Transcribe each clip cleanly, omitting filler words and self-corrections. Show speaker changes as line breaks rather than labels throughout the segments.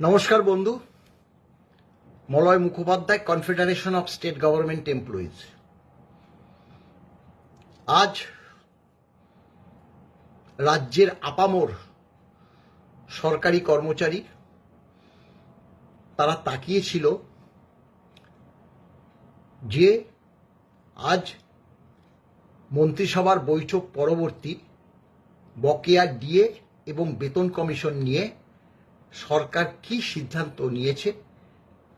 নমস্কার বন্ধু। Malay Mukhopadhyay, confederation of state government employees. আজ রাজ্যের আপামর সরকারি কর্মচারী তারা তাকিয়েছিল যে আজ মন্ত্রিসভার বৈঠক পরবর্তী বকেয়া ডিএ এবং বেতন কমিশন নিয়ে সরকার কি সিদ্ধান্ত নিয়েছে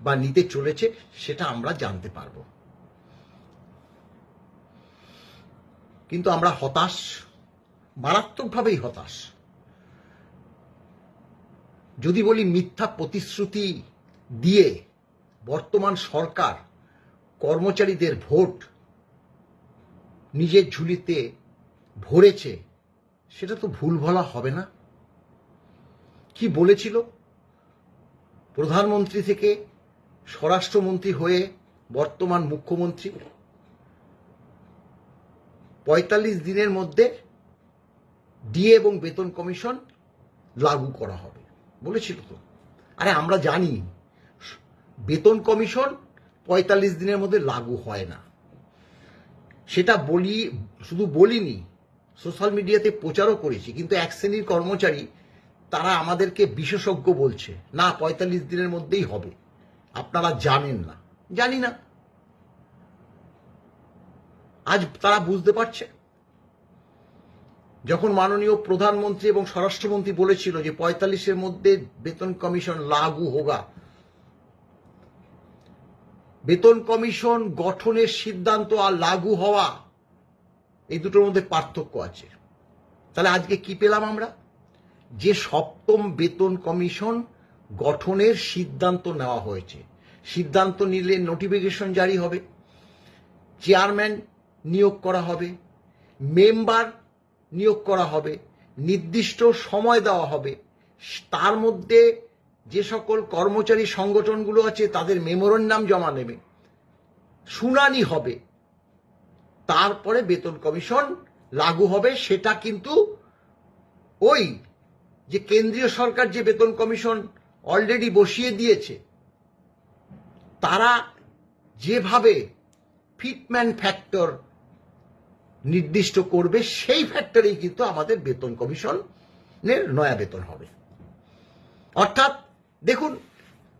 বা নিতে চলেছে সেটা আমরা জানতে পারব। কিন্তু আমরা হতাশ, মারাত্মকভাবেই হতাশ। যদি বলি মিথ্যা প্রতিশ্রুতি দিয়ে বর্তমান সরকার কর্মচারীদের ভোট নিজের ঝুলিতে ভরেছে, সেটা তো ভুল বলা হবে না। কি বলেছিল? প্রধানমন্ত্রী থেকে স্বরাষ্ট্রমন্ত্রী হয়ে বর্তমান মুখ্যমন্ত্রী ৪৫ দিনের মধ্যে ডিএ এবং বেতন কমিশন লাগু করা হবে বলেছিল তো। আরে আমরা জানি বেতন কমিশন ৪৫ দিনের মধ্যে লাগু হয় না। সেটা শুধু বলিনি, সোশ্যাল মিডিয়াতে প্রচারও করেছি। কিন্তু এক শ্রেণীর কর্মচারী তারা আমাদেরকে বিশেষজ্ঞ বলছে, না ৪৫ দিনের মধ্যেই হবে। আপনারা জানেন না, জানি না। আজ তারা বুঝতে পারছে। যখন মাননীয় প্রধানমন্ত্রী এবং স্বরাষ্ট্রমন্ত্রী বলেছিল যে ৪৫-এর মধ্যে বেতন কমিশন লাগু হোগা, বেতন কমিশন গঠনের সিদ্ধান্ত আর লাগু হওয়া, এই দুটোর মধ্যে পার্থক্য আছে। তাহলে আজকে কি পেলাম আমরা? যে সপ্তম বেতন কমিশন গঠনের সিদ্ধান্ত নেওয়া হয়েছে। সিদ্ধান্ত নিলে নোটিফিকেশন জারি হবে, চেয়ারম্যান নিয়োগ করা হবে, মেম্বার নিয়োগ করা হবে, নির্দিষ্ট সময় দেওয়া হবে। তার মধ্যে যে সকল কর্মচারী সংগঠনগুলো আছে তাদের মেমোরেন্ডাম জমা নেবে, শুনানি হবে, তারপরে বেতন কমিশন লাগু হবে। সেটা কিন্তু ওই যে কেন্দ্রীয় সরকার যে বেতন কমিশন অলরেডি বসিয়ে দিয়েছে, তারা যেভাবে ফিটম্যান ফ্যাক্টর নির্দিষ্ট করবে সেই ফ্যাক্টরেই কিন্তু আমাদের বেতন কমিশনের নয়া বেতন হবে। অর্থাৎ দেখুন,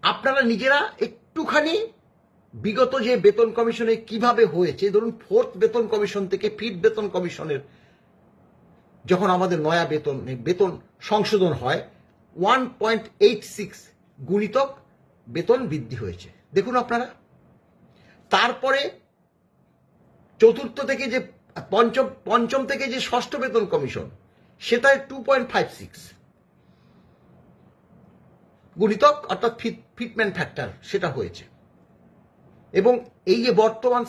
আপনারা নিজেরা একটুখানি বিগত যে বেতন কমিশনে কিভাবে হয়েছে, ধরুন ফোর্থ বেতন কমিশন থেকে ফিফথ বেতন কমিশনের যখন আমাদের নয়া বেতন সংশোধন হয়, 1.86 গুণিতক বেতন বৃদ্ধি হয়েছে। দেখুন আপনারা, তারপরে চতুর্থ থেকে যে পঞ্চম থেকে যে ষষ্ঠ বেতন কমিশন, সেটায় 2.56 গুণিতক, অর্থাৎ ফিটম্যান ফ্যাক্টর সেটা হয়েছে। এবং এই যে বর্তমান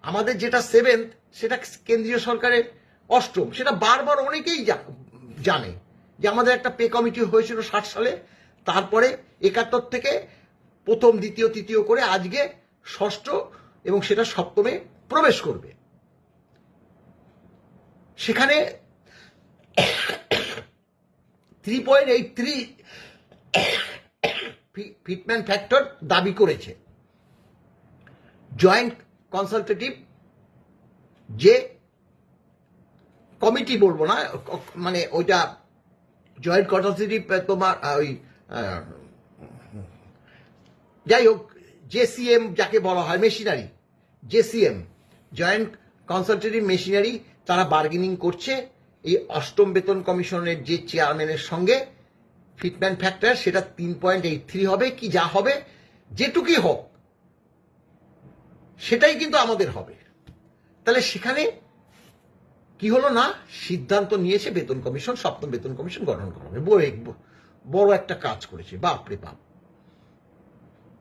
আমাদের যেটা সেভেন্থ, সেটা কেন্দ্রীয় সরকারের অষ্টম। সেটা বারবার অনেকেই জানে যে আমাদের একটা পে কমিটি হয়েছিল 60 সালে, তারপরে 71 থেকে প্রথম, দ্বিতীয়, তৃতীয় করে আজকে ষষ্ঠ এবং সেটা সপ্তমে প্রবেশ করবে। সেখানে 3.83 ফিটম্যান ফ্যাক্টর দাবি করেছে জয়েন্ট কনসালটেটিভ যে কমিটি, বলবো না, মানে ওইটা জয়েন্ট কনসালটেটিভ, তোমার ওই যাই হোক, জেসিএম যাকে বলা হয়, মেশিনারি, জেসিএম, জয়েন্ট কনসালটেটিভ মেশিনারি, তারা বার্গেনিং করছে এই অষ্টম বেতন কমিশনের যে চেয়ারম্যানের সঙ্গে। ফিটম্যান ফ্যাক্টর সেটা 3.83 হবে কি যা হবে, যেটুকুই হোক, সেটাই কিন্তু আমাদের হবে। তাহলে সেখানে কি হলো না, সিদ্ধান্ত নিয়েছে বেতন কমিশন, সপ্তম বেতন কমিশন গঠন করা হবে। বড় একটা কাজ করেছে, বাপরে বাপ।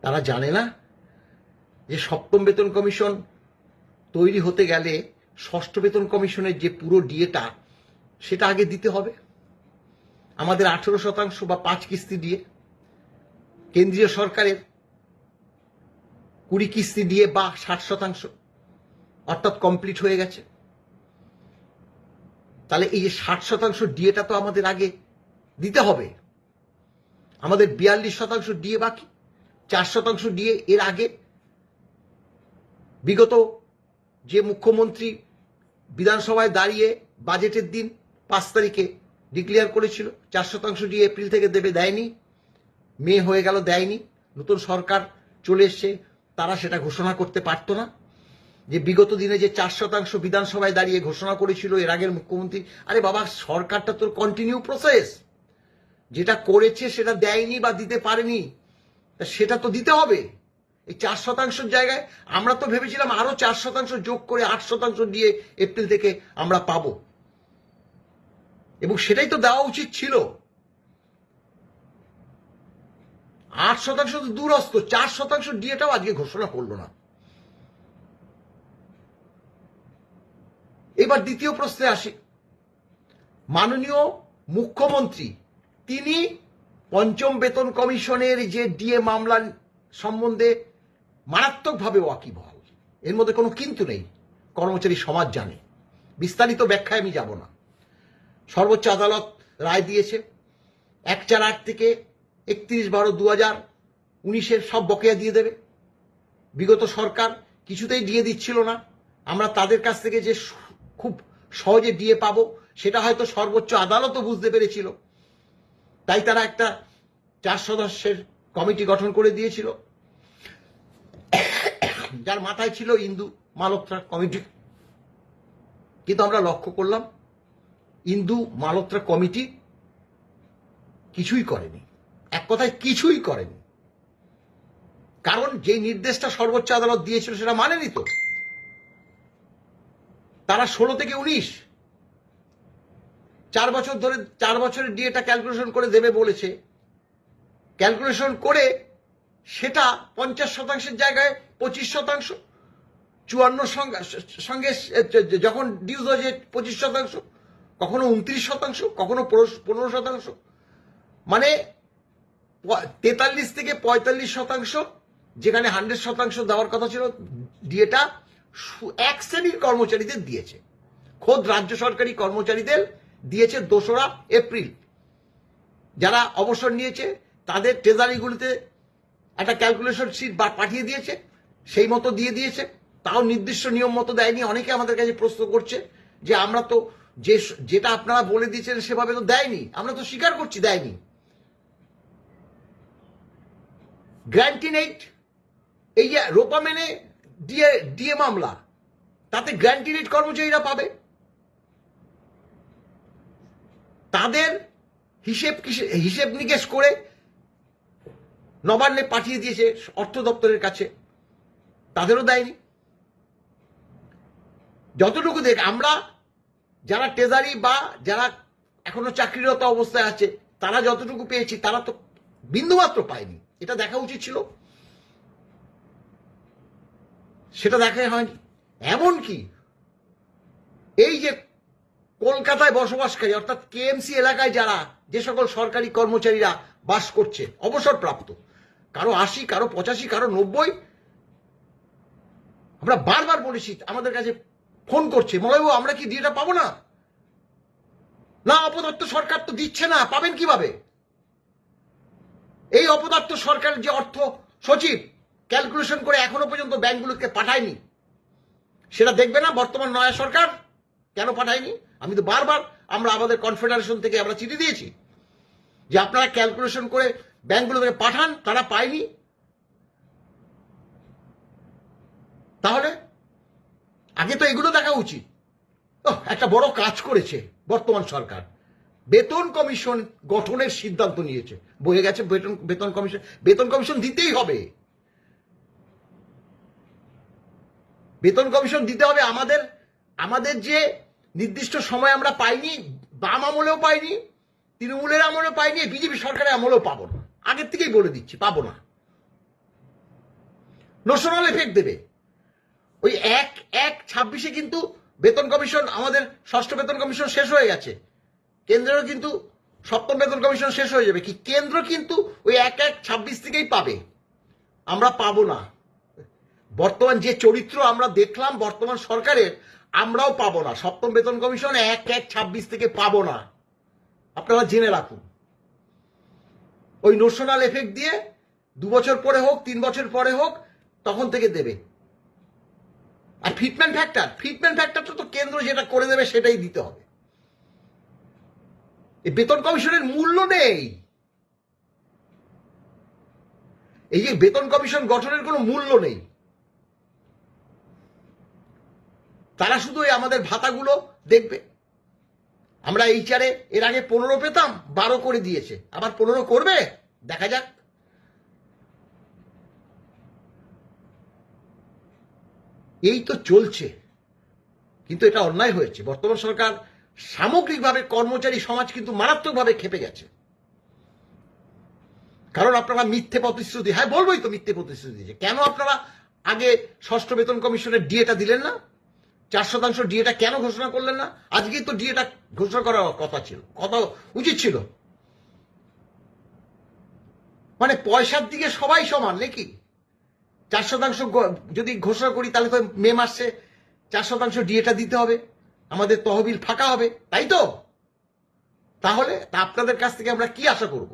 তারা জানে না যে সপ্তম বেতন কমিশন তৈরি হতে গেলে ষষ্ঠ বেতন কমিশনের যে পুরো ডিএটা, সেটা আগে দিতে হবে। আমাদের 18% বা 5 কিস্তি দিয়ে, কেন্দ্রীয় সরকারের 20 কিস্তি দিয়ে বা 60%, অর্থাৎ কমপ্লিট হয়ে গেছে। তাহলে এই যে 60% ডিএটা তো আমাদের আগে দিতে হবে। আমাদের 42% ডিএ বাকি, 4% ডিএ এর আগে বিগত যে মুখ্যমন্ত্রী বিধানসভায় দাঁড়িয়ে বাজেটের দিন 5 তারিখে ডিক্লেয়ার করেছিল 4% ডিএ এপ্রিল থেকে দেবে, দেয়নি। মে হয়ে গেল, দেয়নি। নতুন সরকার চলে এসছে, তারা সেটা ঘোষণা করতে পারতো না। যে বিগত দিনে যে 4% বিধানসভায় দাঁড়িয়ে ঘোষণা করেছিল এর আগের মুখ্যমন্ত্রী, আরে বাবা সরকারটা তোর কন্টিনিউ প্রসেস, যেটা করেছে সেটা দেয়নি বা দিতে পারেনি, সেটা তো দিতে হবে। এই 4% জায়গায় আমরা তো ভেবেছিলাম আরো 4% যোগ করে 8% দিয়ে এপ্রিল থেকে আমরা পাবো, এবং সেটাই তো দেওয়া উচিত ছিল। 8% তো দূরস্থ, 4% ডিএটাও আজকে ঘোষণা করলো না। এবার দ্বিতীয় প্রশ্নে আসি। মাননীয় মুখ্যমন্ত্রী তিনি পঞ্চম বেতন কমিশনের যে ডিএ মামলা সম্বন্ধে মারাত্মকভাবে ওয়াকিবহাল, এর মধ্যে কোনো কিন্তু নেই, কর্মচারী সমাজ জানে। বিস্তারিত ব্যাখ্যায় আমি যাব না। সর্বোচ্চ আদালত রায় দিয়েছে 1/4 থেকে 31/12/2019 সব বকেয়া দিয়ে দেবে। বিগত সরকার কিছুতেই ডিএ দিচ্ছিল না, আমরা তাদের কাছ থেকে যে খুব সহজে ডিএ পাবো সেটা হয়তো সর্বোচ্চ আদালতও বুঝতে পেরেছিল, তাই তারা একটা 4 সদস্যের কমিটি গঠন করে দিয়েছিল, যার মাথায় ছিল ইন্দু মালহোত্রা কমিটি। কিন্তু আমরা লক্ষ্য করলাম ইন্দু মালহোত্রা কমিটি কিছুই করেনি, এক কথায় কিছুই করেনি। কারণ যে নির্দেশটা সর্বোচ্চ আদালত দিয়েছিল সেটা মানেনি তো। তারা 16 থেকে 19 4 বছর ধরে 4 বছরের ডিএটা ক্যালকুলেশন করে দেবে বলেছে। ক্যালকুলেশন করে সেটা 50% জায়গায় 25%, 54 সঙ্গে যখন ডিউজ হয়েছে 25%, কখনো 29%, কখনো 15%, মানে 43 থেকে 45%, যেখানে 100% দেওয়ার কথা ছিল ডিএটা এক শ্রেণীর কর্মচারীদের দিয়েছে। খোদ রাজ্য সরকারি কর্মচারীদের দিয়েছে 2রা এপ্রিল। যারা অবসর নিয়েছে তাদের ট্রেজারিগুলিতে একটা ক্যালকুলেশন শিট পাঠিয়ে দিয়েছে, সেই মতো দিয়ে দিয়েছে, তাও নির্দিষ্ট নিয়ম মতো দেয়নি। অনেকে আমাদের কাছে প্রশ্ন করছে যে আমরা তো যেটা আপনারা বলে দিয়েছেন সেভাবে তো দেয়নি, আমরা তো স্বীকার করছি দেয়নি। গ্র্যান্টিন এইট, এই যে রোপা মেনে ডিএ মামলা, তাতে গ্র্যান্টিন এইট কর্মচারীরা পাবে। তাদের হিসেব নিকেশ করে নবান্নে পাঠিয়ে দিয়েছে অর্থ দপ্তরের কাছে, তাদেরও দেয়নি। যতটুকু দেখ আমরা যারা ট্রেজারি বা যারা এখনো চাকরিরত অবস্থায় আছে তারা যতটুকু পেয়েছি তারা তো বিন্দুমাত্র পায়নি। এটা দেখা উচিত ছিল, সেটা দেখাই হয়নি। এমনকি এই যে কলকাতায় বসবাসকারী অর্থাৎ কেএমসি এলাকায় যারা যে সকল সরকারি কর্মচারীরা বাস করছে অবসরপ্রাপ্ত, কারো 80, কারো 85, কারো 90, আমরা বারবার বলেছি, আমাদের কাছে ফোন করছে, মলয়বাবু আমরা কি ডিএটা পাবো না? না, অপদার্থ সরকার তো দিচ্ছে না, পাবেন কিভাবে? এই অপদার্থ সরকারের যে অর্থ সচিব ক্যালকুলেশন করে এখনো পর্যন্ত ব্যাংকগুলোকে পাঠায়নি, সেটা দেখবে না বর্তমান নয়া সরকার কেন পাঠায়নি? আমি তো বারবার আমরা আমাদের কনফেডারেশন থেকে আমরা চিঠি দিয়েছি যে আপনারা ক্যালকুলেশন করে ব্যাংকগুলোকে পাঠান, তারা পায়নি। তাহলে আগে তো এগুলো দেখা উচিত। একটা বড় কাজ করেছে বর্তমান সরকার, বেতন কমিশন গঠনের সিদ্ধান্ত নিয়েছে। বয়ে গেছে বেতন কমিশন দিতেই হবে, বেতন কমিশন দিতে হবে। আমাদের যে নির্দিষ্ট সময় আমরা পাইনি, বাম আমলেও পাইনি, তৃণমূলের আমলেও পাইনি, বিজেপি সরকারের আমলেও পাবো না, আগের থেকেই বলে দিচ্ছি, পাবো না। নোশনাল এফেক্ট দেবে। ওই 1/1/26 কিন্তু বেতন কমিশন, আমাদের ষষ্ঠ বেতন কমিশন শেষ হয়ে গেছে, কেন্দ্রেরও কিন্তু সপ্তম বেতন কমিশন শেষ হয়ে যাবে। কি কেন্দ্র কিন্তু ওই 1/1/26 থেকেই পাবে, আমরা পাবো না। বর্তমান যে চরিত্র আমরা দেখলাম বর্তমান সরকারের, আমরাও পাবো না। সপ্তম বেতন কমিশন 1/1/26 থেকে পাবো না, আপনারা জেনে রাখুন। ওই নোশনাল এফেক্ট দিয়ে 2 বছর পরে হোক 3 বছর পরে হোক তখন থেকে দেবে। আর ফিটমেন্ট ফ্যাক্টরটা তো কেন্দ্র যেটা করে দেবে সেটাই দিতে হবে। এই বেতন কমিশনের মূল্য নেই, এই যে বেতন কমিশন গঠনের কোনো মূল্য নেই। তারা শুধু আমাদের ভাতাগুলো দেখবে। আমরা এইচআরে এর আগে 15 পেতাম, 12 করে দিয়েছে, আবার 15 করবে, দেখা যাক। এই তো চলছে, কিন্তু এটা অন্যায় হয়েছে। বর্তমান সরকার সামগ্রিকভাবে কর্মচারী সমাজ কিন্তু মারাত্মকভাবে খেপে গেছে। কারণ আপনারা মিথ্যে প্রতিশ্রুতি, হ্যাঁ বলবোই তো মিথ্যে প্রতিশ্রুতি দিয়েছে। কেন আপনারা আগে ষষ্ঠ বেতন কমিশনের ডিএটা দিলেন না? 4% ডিএটা কেন ঘোষণা করলেন না? আজকেই তো ডিএটা ঘোষণা করার কথা ছিল, কথা উচিত ছিল। মানে পয়সার দিকে সবাই সমান নাকি? 4% যদি ঘোষণা করি তাহলে তো মে মাসে 4% ডিএটা দিতে হবে, আমাদের তহবিল ফাঁকা হবে, তাই তো? তাহলে তা আপনাদের কাছ থেকে আমরা কি আশা করব?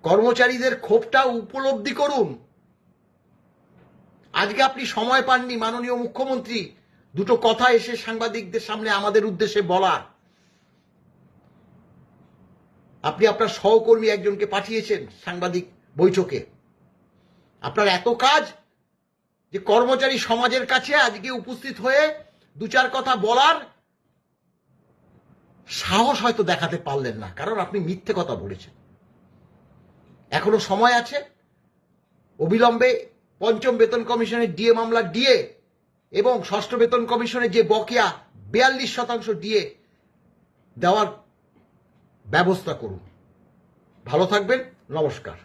কর্মচারীদের ক্ষোভটা উপলব্ধি করুন। আজকে আপনি সময় পাননি মাননীয় মুখ্যমন্ত্রী দুটো কথা এসে সাংবাদিকদের সামনে আমাদের উদ্দেশ্যে বলার। আপনি আপনার সহকর্মী একজনকে পাঠিয়েছেন সাংবাদিক বৈঠকে। আপনার এত কাজ যে কর্মচারী সমাজের কাছে আজকে উপস্থিত হয়ে 2-4 কথা বলার সাহস হয়তো দেখাতে পারলেন না, কারণ আপনি মিথ্যে কথা বলেছেন। এখনো সময় আছে, অবিলম্বে পঞ্চম বেতন কমিশনের ডিএ মামলা ডিএ এবং ষষ্ঠ বেতন কমিশনের যে বকেয়া 42% ডিএ দেওয়ার ব্যবস্থা করুন। ভালো থাকবেন, নমস্কার।